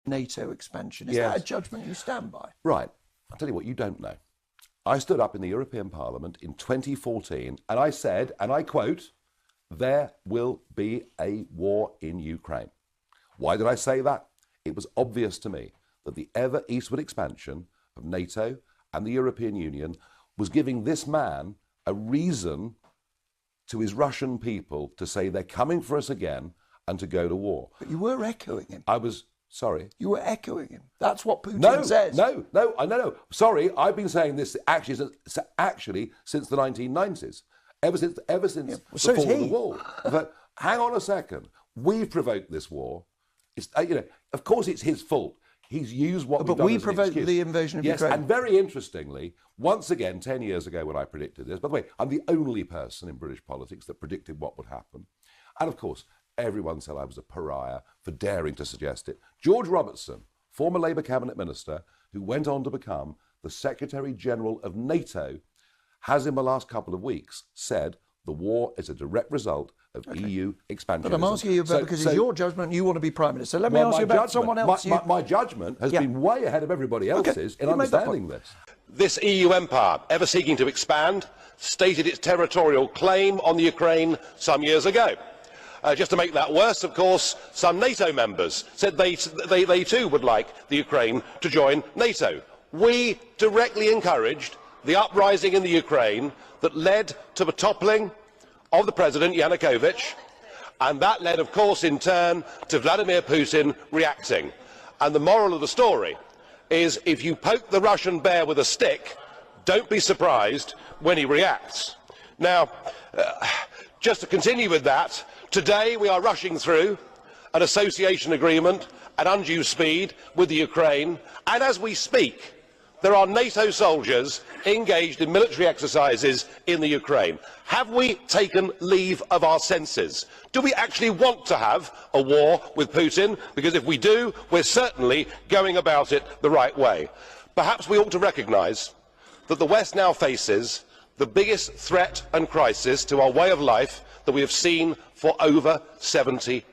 NATO expansion. Is that a judgment you stand by? Right. I'll tell you what you don't know. I stood up in the European Parliament in 2014 and I said, and I quote, there will be a war in Ukraine. Why did I say that? It was obvious to me that the ever eastward expansion of NATO and the European Union was giving this man a reason to his Russian people to say they're coming for us again and to go to war. But you were echoing him. I was, sorry. You were echoing him. That's what Putin says. No. Sorry, I've been saying this actually since the 1990s. Ever since the fall of the wall. But hang on a second. We've provoked this war. It's, of course it's his fault. He's used what we've done as an provoked excuse. the invasion of Ukraine. Yes, and very interestingly, once again, 10 years ago when I predicted this, by the way, I'm the only person in British politics that predicted what would happen. And of course, everyone said I was a pariah for daring to suggest it. George Robertson, former Labour cabinet minister, who went on to become the Secretary General of NATO, has in the last couple of weeks said the war is a direct result of EU expansionism. But I'm asking you about, because it's your judgment, you want to be Prime Minister. Let me ask you about someone else. My judgment has been way ahead of everybody else's in understanding this. This EU empire, ever seeking to expand, stated its territorial claim on the Ukraine some years ago. Just to make that worse, of course, some NATO members said they too would like the Ukraine to join NATO. We directly encouraged the uprising in the Ukraine that led to the toppling of the President Yanukovych, and that led, of course, in turn to Vladimir Putin reacting. And the moral of the story is, if you poke the Russian bear with a stick, don't be surprised when he reacts. Now, just to continue with that, today we are rushing through an association agreement at undue speed with the Ukraine, and as we speak, there are NATO soldiers engaged in military exercises in the Ukraine. Have we taken leave of our senses? Do we actually want to have a war with Putin? Because if we do, we're certainly going about it the right way. Perhaps we ought to recognise that the West now faces the biggest threat and crisis to our way of life that we have seen for over 70 years.